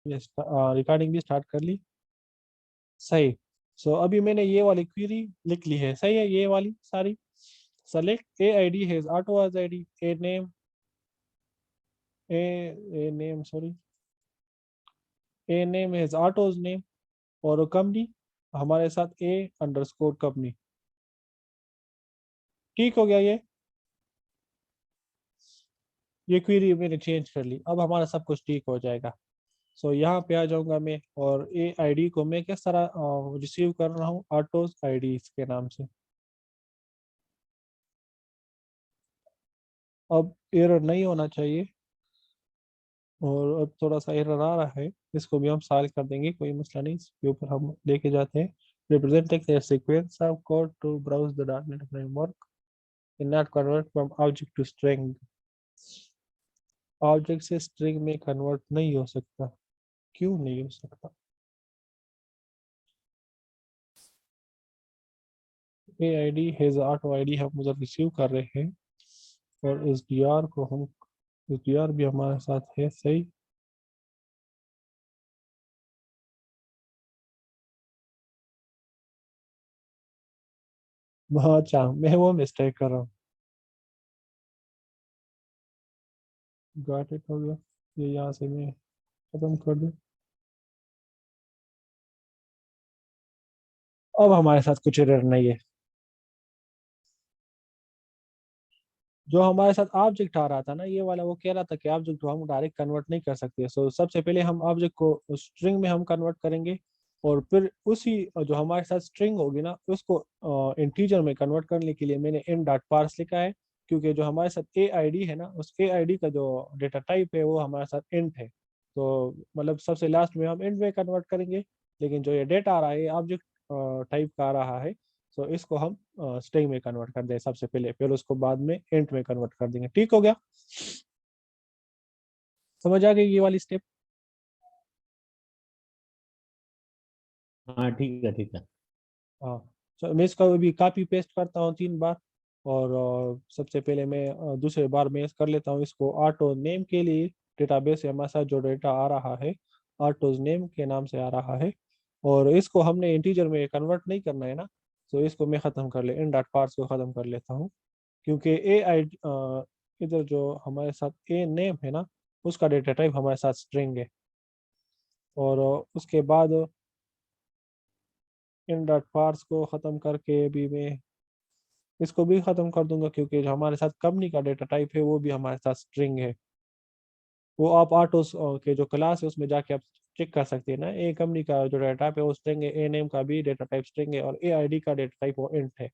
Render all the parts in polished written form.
Recording भी start कर ली। सही। सो अभी मैंने ये वाली क्वेरी लिख ली है, सही है ये वाली सारी। Select A I D has auto as I D, A name, A A name sorry, A name has autos name, और कंपनी हमारे साथ ए अंडरस्कोर कंपनी। ठीक हो गया ये क्वेरी मैंने चेंज कर ली, अब हमारा सब कुछ ठीक हो जाएगा। सो यहाँ पे आ जाऊंगा मैं, और ए आईडी को मैं किस तरह रिसीव कर रहा हूँ, ऑटोज आईडी के नाम से। अब एरर नहीं होना चाहिए, और अब थोड़ा सा एरर आ रहा है, इसको भी हम सॉल्व कर देंगे, कोई मसला नहीं, इसके ऊपर हम लेके जाते हैं। Represent a sequence of code to browse the dot net framework, in not convert from object to string. Object से स्ट्रिंग में कन्वर्ट नहीं हो सकता, क्यों नहीं हो सकता? A I D has auto I D हम उधर रिसीव कर रहे हैं, और एस डी आर को हम, एस डी आर भी हमारे साथ है, सही। बहुत अच्छा, मैं वो मिस्टेक कर रहा हूँ। गॉट इट, हो गया। ये यहाँ से मैं खत्म कर दूँ। अब हमारे साथ कुछ एरर नहीं है। जो हमारे साथ ऑब्जेक्ट आ रहा था ना ये वाला, वो कह रहा था कि ऑब्जेक्ट को हम डायरेक्ट कन्वर्ट नहीं कर सकते। सो सबसे पहले हम ऑब्जेक्ट को स्ट्रिंग में हम कन्वर्ट करेंगे, और फिर उसी जो हमारे साथ स्ट्रिंग होगी ना उसको इंटीजर में कन्वर्ट करने के लिए मैंने इन डॉट पार्स लिखा है। क्योंकि जो हमारे साथ ए आई डी है ना, उस ए आई डी का जो डेटा टाइप है वो हमारे साथ इंट है। तो मतलब सबसे लास्ट में हम इंट में कन्वर्ट करेंगे, लेकिन जो ये डेटा आ रहा है ये ऑब्जेक्ट टाइप का आ रहा है। सो इसको हम स्ट्रिंग में कन्वर्ट कर दें सबसे पहले, फिर उसको बाद में इंट में कन्वर्ट कर देंगे। ठीक हो गया? समझ आ गई ये वाली स्टेप? हाँ ठीक है ठीक है। हाँ। तो मैं इसका भी कॉपी पेस्ट करता हूँ 3 बार, और सबसे पहले मैं दूसरे बार मैं कर लेता हूँ इसको ऑटो नेम के लिए। डेटाबेस से हमारे साथ जो डेटा आ रहा है ऑटोज नेम के नाम से आ रहा है, और इसको हमने इंटीजर में कन्वर्ट नहीं करना है ना। तो इसको मैं ख़त्म कर ले, इन डॉट पार्ट्स को ख़त्म कर लेता हूँ। क्योंकि ए आई इधर जो हमारे साथ ए नेम है ना, उसका डेटा टाइप हमारे साथ स्ट्रिंग है। और उसके बाद इन डॉट पार्ट्स को ख़त्म करके भी मैं इसको भी ख़त्म कर दूंगा, क्योंकि जो हमारे साथ कंपनी का डेटा टाइप है वो भी हमारे साथ स्ट्रिंग है। वो आप ऑटोस के जो क्लास है उसमें जाके आप चेक कर सकते हैं ना, ए कंपनी का जो डेटा टाइप है वो स्ट्रिंग है, ए नेम का भी डेटा टाइप स्ट्रिंग है, और ए आई डी का डेटा टाइप वो इंट है।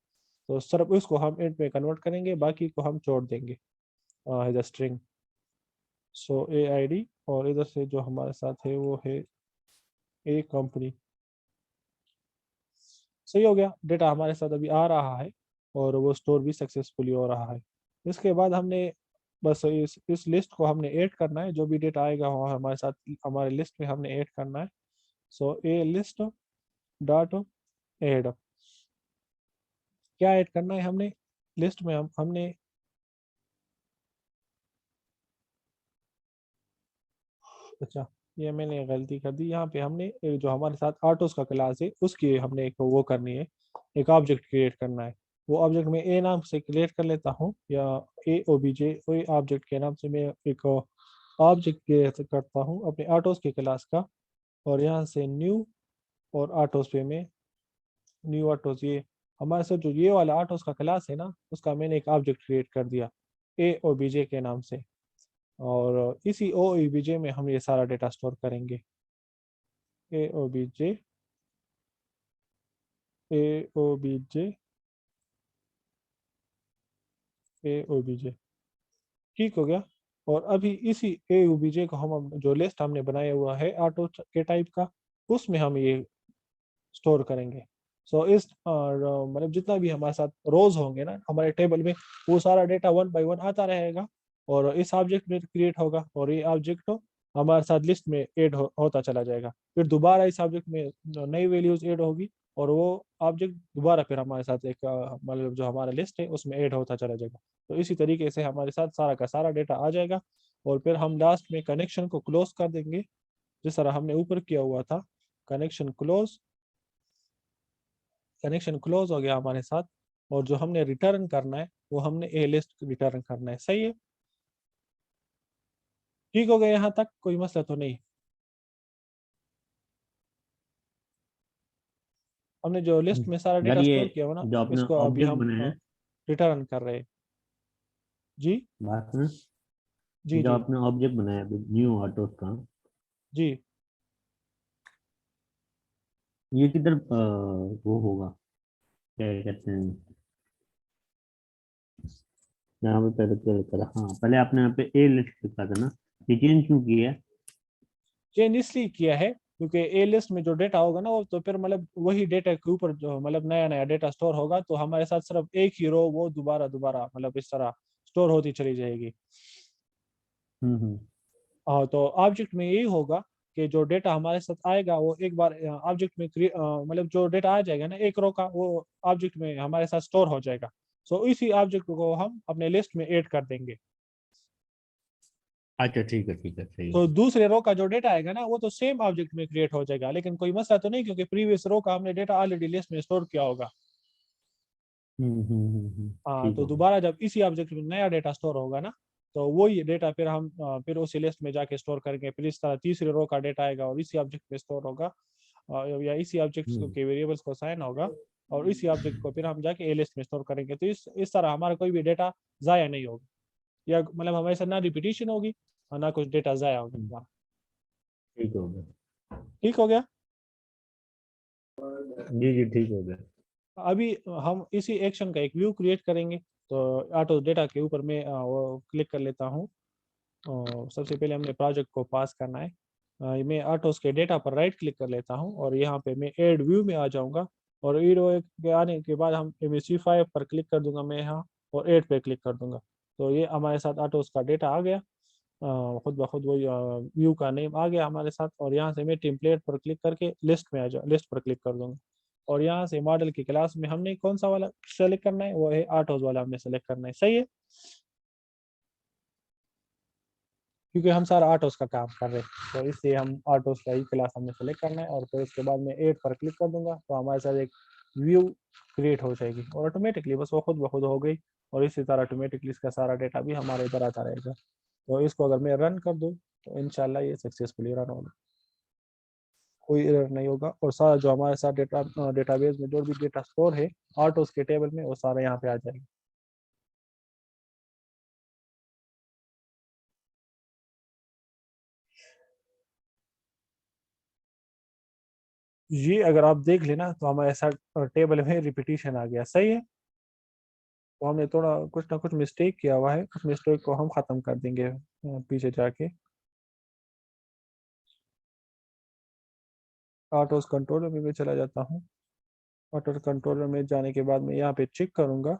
तो सिर्फ उसको हम इंट में कन्वर्ट करेंगे, बाकी को हम छोड़ देंगे as a string. So A I D, और इधर से जो हमारे साथ है वो है ए कंपनी। सही हो गया, डेटा हमारे साथ अभी आ रहा है, और वो स्टोर भी सक्सेसफुली हो रहा है। इसके बाद हमने बस इस लिस्ट को हमने ऐड करना है, जो भी डेटा आएगा वो हमारे साथ हमारे लिस्ट में हमने ऐड करना है। सो ए लिस्ट डॉट ऐड, क्या ऐड करना है हमने लिस्ट में, हमने अच्छा, ये मैंने गलती कर दी, यहाँ पे हमने जो हमारे साथ ऑटोस का क्लास है उसकी हमने एक वो करनी है, एक ऑब्जेक्ट क्रिएट करना है। वो ऑब्जेक्ट मैं ए नाम से क्रिएट कर लेता हूँ, या ए ओ बी जे ए ऑब्जेक्ट के नाम से मैं एक ऑब्जेक्ट क्रिएट करता हूँ अपने ऑटोस के क्लास का। और यहाँ से न्यू, और ऑटोस पे मैं न्यू ऑटोस, ये हमारे साथ जो ये वाला ऑटोस का क्लास है ना उसका मैंने एक ऑब्जेक्ट क्रिएट कर दिया ए ओ बी जे के नाम से। और इसी ओ ई बी जे में हम ये सारा डेटा स्टोर करेंगे। ए ओ बी जे, ए ओ बी जे, ए ओ बी जे। ठीक हो गया। और अभी इसी ए ओ बी जे को हम जो लिस्ट हमने बनाया हुआ है ऑटो के टाइप का, उसमें हम ये स्टोर करेंगे। सो इस मतलब जितना भी हमारे साथ रोज होंगे ना हमारे टेबल में, वो सारा डेटा वन बाय वन आता रहेगा, और इस ऑब्जेक्ट में क्रिएट होगा, और ये ऑब्जेक्ट हमारे साथ लिस्ट में ऐड होता चला जाएगा। फिर दोबारा इस ऑब्जेक्ट में नई वैल्यूज ऐड होगी, और वो ऑब्जेक्ट दोबारा फिर हमारे साथ एक मतलब जो हमारा लिस्ट है उसमें ऐड होता चला जाएगा। तो इसी तरीके से हमारे साथ सारा का सारा डेटा आ जाएगा, और फिर हम लास्ट में कनेक्शन को क्लोज कर देंगे, जिस तरह हमने ऊपर किया हुआ था, कनेक्शन क्लोज हो गया हमारे साथ। और जो हमने रिटर्न करना है वो हमने ए लिस्ट रिटर्न करना है। सही है, ठीक हो गया, यहाँ तक कोई मसला तो नहीं। हमने जो लिस्ट में सारा यार डेटा ये स्टोर किया हुआ ना, जो आपने इसको अभी ऑब्जेक्ट हम बनाया है, रिटर्न कर रहे हैं। जी बात सुनो, जी जो जी आपने ऑब्जेक्ट बनाया है न्यू ऑटोस का, जी। ये किधर वो होगा, क्या कहते हैं, यहाँ पे पहले पहले करा, हाँ पहले आपने यहाँ पे ए लिस्ट लिखा था ना, ये चेंज क्यों किया है? चेंज इसलिए किया है क्योंकि ए लिस्ट में जो डेटा होगा ना, वो तो फिर मतलब वही डेटा के ऊपर जो मतलब नया नया डेटा स्टोर होगा, तो हमारे साथ सिर्फ एक ही रो वो दोबारा दोबारा मतलब इस तरह स्टोर होती चली जाएगी। हम्म। तो ऑब्जेक्ट में यही होगा कि जो डेटा हमारे साथ आएगा वो एक बार ऑब्जेक्ट में मतलब जो डेटा आ जाएगा ना एक रो का, वो ऑब्जेक्ट में हमारे साथ स्टोर हो जाएगा। सो इसी ऑब्जेक्ट को हम अपने लिस्ट में ऐड कर देंगे। अच्छा ठीक है सही तो है। दूसरे रो का जो डेटा आएगा ना, वो तो सेम ऑब्जेक्ट में क्रिएट हो जाएगा, लेकिन कोई मसला तो नहीं क्योंकि प्रीवियस रो का हमने डेटा ऑलरेडी लिस्ट में स्टोर किया होगा। हाँ, ठीक तो हो गया। दोबारा जब इसी ऑब्जेक्ट में नया डेटा स्टोर होगा ना, तो वही डेटा फिर हम फिर उसी लिस्ट में जाके स्टोर करेंगे। फिर इस तरह तीसरे रो का डेटा आएगा और इसी ऑब्जेक्ट में स्टोर होगा, या इसी ऑब्जेक्ट हम्म के वेरिएबल्स को साइन होगा, और इसी ऑब्जेक्ट को फिर हम जाके ए लिस्ट में स्टोर करेंगे। तो इस तरह हमारा कोई भी डेटा जाया नहीं होगा, या मतलब हमारे साथ ना रिपीटिशन होगी और ना कुछ डेटा जाया होगा हम्म, हमारा। ठीक हो गया। ठीक हो गया। जी जी ठीक हो गया। अभी हम इसी एक्शन का एक व्यू क्रिएट करेंगे। तो ऑटो डेटा के ऊपर मैं वो क्लिक कर लेता हूँ। सबसे पहले हमने प्रोजेक्ट को पास करना है। मैं ऑटोस के डेटा पर राइट क्लिक कर लेता हूँ और यहाँ पे मैं ऐड व्यू में आ जाऊँगा। और ऐड व्यू के आने के बाद हम MSC5 पर क्लिक कर दूंगा मैं यहाँ, और ऐड पे क्लिक कर दूंगा। तो ये हमारे साथ ऑटोस का डेटा आ गया। खुद ब खुद वही व्यू का नेम आ गया हमारे साथ। और यहाँ से मैं टेम्पलेट पर क्लिक करके लिस्ट में आ जा लिस्ट पर क्लिक कर दूंगा। और यहाँ से मॉडल की क्लास में हमने कौन सा वाला सेलेक्ट करना है, वो है ऑटोज वाला हमने सेलेक्ट करना है। सही है, क्योंकि हम सारा ऑटोस का काम कर रहे हैं, तो इसलिए हम ऑटोस का ही क्लास हमने सेलेक्ट करना है। और फिर उसके बाद मैं ऐड पर क्लिक कर दूंगा, तो हमारे साथ एक व्यू क्रिएट हो जाएगी और ऑटोमेटिकली बस वो खुद ब खुद हो गई। और इसी तरह ऑटोमेटिकली इसका सारा डेटा भी हमारे इधर आता रहेगा। तो इसको अगर मैं रन कर दूँ तो इंशाल्लाह ये सक्सेसफुली रन होगा, कोई एरर नहीं होगा। और सारा जो हमारे साथ डेटाबेस में जो भी डेटा स्टोर है ऑटोस के टेबल में, वो सारा यहाँ पे आ जाएगा। ये अगर आप देख लेना तो हमारे साथ टेबल में रिपीटिशन आ गया। सही है, तो हमने थोड़ा कुछ ना कुछ मिस्टेक किया हुआ है, उस मिस्टेक को हम खत्म कर देंगे पीछे जाके। ऑटोस कंट्रोलर में मैं चला जाता हूँ। ऑटो कंट्रोलर में जाने के बाद मैं यहाँ पे चेक करूंगा।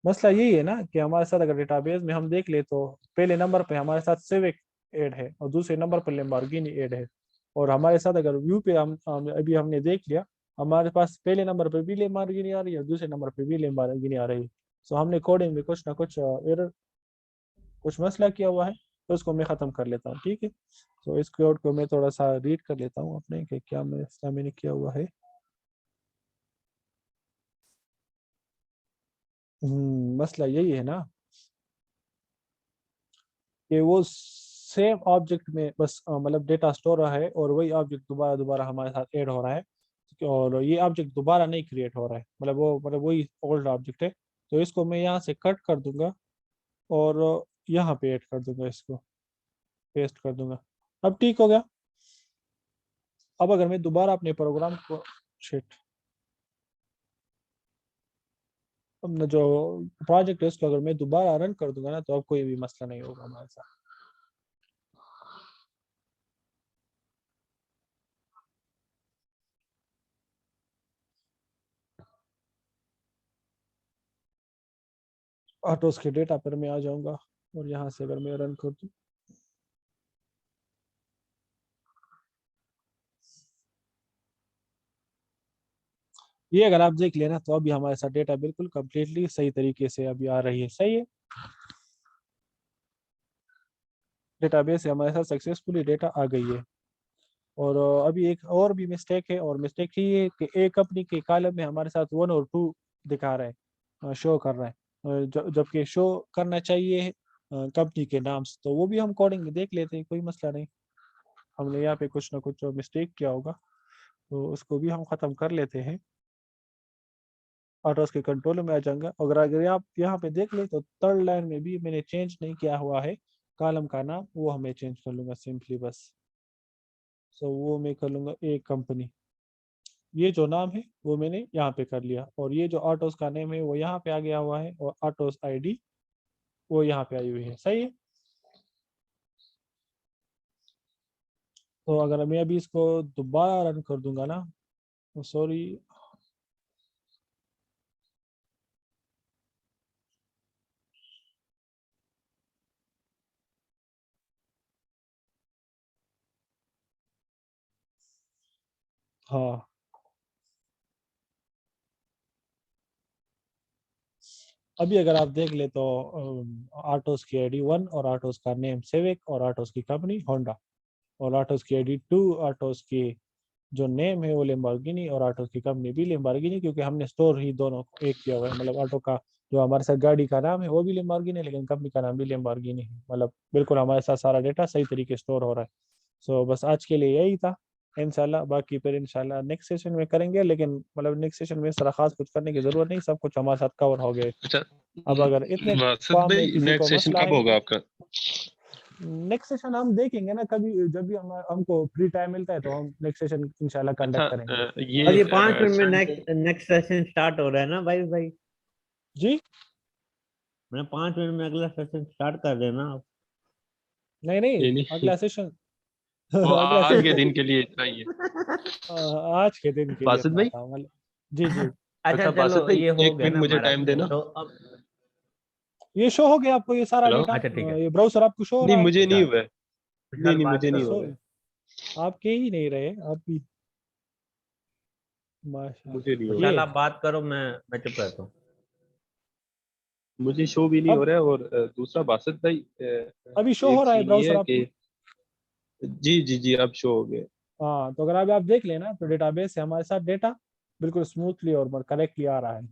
मसला यही है ना कि हमारे साथ अगर डेटाबेस में हम देख ले तो पहले नंबर पे हमारे साथ सिविक ऐड है और दूसरे नंबर पर लैम्बोर्गिनी ऐड है। और हमारे साथ अगर व्यू पे हम अभी हमने देख लिया, हमारे पास पहले नंबर पे भी लैम्बोर्गिनी आ रही है और दूसरे नंबर पे भी लैम्बोर्गिनी आ रही है। सो हमने कोडिंग में कुछ ना कुछ एरर, कुछ मसला किया हुआ है, तो उसको मैं ख़त्म कर लेता हूँ। ठीक है, तो इस कोड को मैं थोड़ा सा रीड कर लेता हूँ अपने कि क्या मैंने किया हुआ है। मसला यही है ना कि वो सेम ऑब्जेक्ट में बस मतलब डेटा स्टोर रहा है और वही ऑब्जेक्ट दोबारा दोबारा हमारे साथ ऐड हो रहा है। और ये ऑब्जेक्ट दोबारा नहीं क्रिएट हो रहा है, मतलब वही ओल्ड ऑब्जेक्ट है। तो इसको मैं यहाँ से कट कर दूंगा और यहाँ पे ऐड कर दूंगा, इसको पेस्ट कर दूंगा। अब ठीक हो गया। अब अगर मैं दोबारा अपने प्रोग्राम को शिट अब न जो प्रोजेक्ट है उसको अगर मैं दोबारा रन कर दूंगा ना, तो अब कोई भी मसला नहीं होगा हमारे साथ। ऑटोस के डेटा पर मैं आ जाऊंगा और यहाँ से अगर मैं रन कर दूं, ये अगर आप देख लेना तो अभी हमारे साथ डेटा बिल्कुल कंप्लीटली सही तरीके से अभी आ रही है। सही है, डेटाबेस से हमारे साथ सक्सेसफुली डेटा आ गई है। और अभी एक और भी मिस्टेक है, और मिस्टेक ये है कि ए कंपनी के कॉलम में हमारे साथ 1 और 2 दिखा रहा है, शो कर रहा है, जबकि शो करना चाहिए कंपनी के नाम से। तो वो भी हम कोडिंग में देख लेते हैं, कोई मसला नहीं। हमने यहाँ पे कुछ ना कुछ मिस्टेक किया होगा, तो उसको भी हम ख़त्म कर लेते हैं। ऑटोस के कंट्रोल में आ जाऊंगा। अगर अगर आप यहाँ पे देख ले तो थर्ड लाइन में भी मैंने चेंज नहीं किया हुआ है कॉलम का नाम, वो हमें चेंज कर लूंगा सिंपली बस। सो वो मैं कर लूंगा ए कंपनी। ये जो नाम है वो मैंने यहाँ पे कर लिया, और ये जो ऑटोस का नेम है वो यहाँ पे आ गया हुआ है, और ऑटोस आईडी वो यहाँ पे आई हुई है। सही है। तो अगर मैं अभी इसको दोबारा रन कर दूंगा ना, तो सॉरी, हाँ, अभी अगर आप देख ले तो ऑटोस की आईडी 1, और ऑटोस का नेम सेविक, और ऑटोस की कंपनी होंडा, और ऑटोस की आईडी 2, ऑटोस की जो नेम है वो लेम्बोर्गिनी, और ऑटो की कंपनी भी लेम्बोर्गिनी, क्योंकि हमने स्टोर ही दोनों को एक किया हुआ है। मतलब ऑटो का जो हमारे साथ गाड़ी का नाम है वो भी लेम्बोर्गिनी है, लेकिन कंपनी का नाम भी लेम्बोर्गिनी है। मतलब बिल्कुल हमारे साथ सारा डेटा सही तरीके स्टोर हो रहा है। सो बस आज के लिए यही था। इंशाल्लाह बाकी फिर इंशाल्लाह नेक्स्ट सेशन में करेंगे, लेकिन मतलब नेक्स्ट सेशन में सारा खास कुछ करने की जरूरत नहीं, सब कुछ हमारे साथ कवर हो गए। अच्छा अब अगर इतने वासद काम में भाई, किसी को नेक्स्ट सेशन मसला कब है, होगा आपका? नेक्स्ट सेशन हम देखेंगे ना कभी, जब भी हमको फ्री टाइम मिलता है तो हम नेक्स्ट सेशन इंशाल्लाह अच्छा कंडक्ट करेंगे। और ये ये 5 मिनट में Sunday. Next next session start हो रहा है ना भाई भाई? जी, मैंने 5 मिनट में अगला सेशन स्टार्ट कर देना आप। नहीं नहीं, नहीं नहीं, अगला सेशन वो अगला आज के सेशन दिन के लिए इतना ही है। आज के दिन के लिए वासद इतना भाई, था मतलब। जी जी। अच्छा अच्छा वासद चलो, भाई, ये हो एक गया मिनट ना मुझे हमारा। टाइम देना। तो अब ये शो हो गया आपको ये सारा हेलो। डेटा, अच्छा ठीक है। ये ब्राउजर आपको शो हो नहीं रहा है? मुझे नहीं विशाल, हुआ है। नहीं विशाल नहीं, बात मुझे नहीं करो। हुआ सो है। आपके ही नहीं रहे आप भी, मुझे माशाल्लाह। नहीं हो रहा विशाल ये आप बात करो, मैं चुप रहता हूँ। है। मुझे शो भी नहीं हो अब रहा है, और दूसरा वासद भाई, अभी शो हो एक रहा है सीन ये ब्राउजर है आपको? कि जी जी जी, अब शो हो गया। हाँ, तो अगर अभी आप देख लेना तो डेटाबेस से हमारे साथ डेटा बिल्कुल स्मूथली और करेक्टली आ रहा है।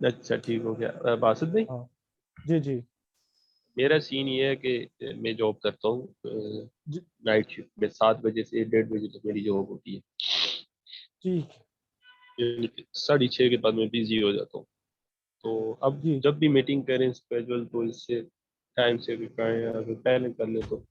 अच्छा ठीक हो गया। वासद भाई, हाँ जी जी मेरा सीन ये है कि मैं जॉब करता हूँ जी नाइट शिफ्ट में, 7 बजे से 1:30 बजे तक मेरी जॉब होती है। जी यानी कि 6:30 के बाद मैं बिजी हो जाता हूँ। तो अब जी। जब भी मीटिंग करें स्केजुअल, तो इससे टाइम से भी करें, अगर पहले कर ले तो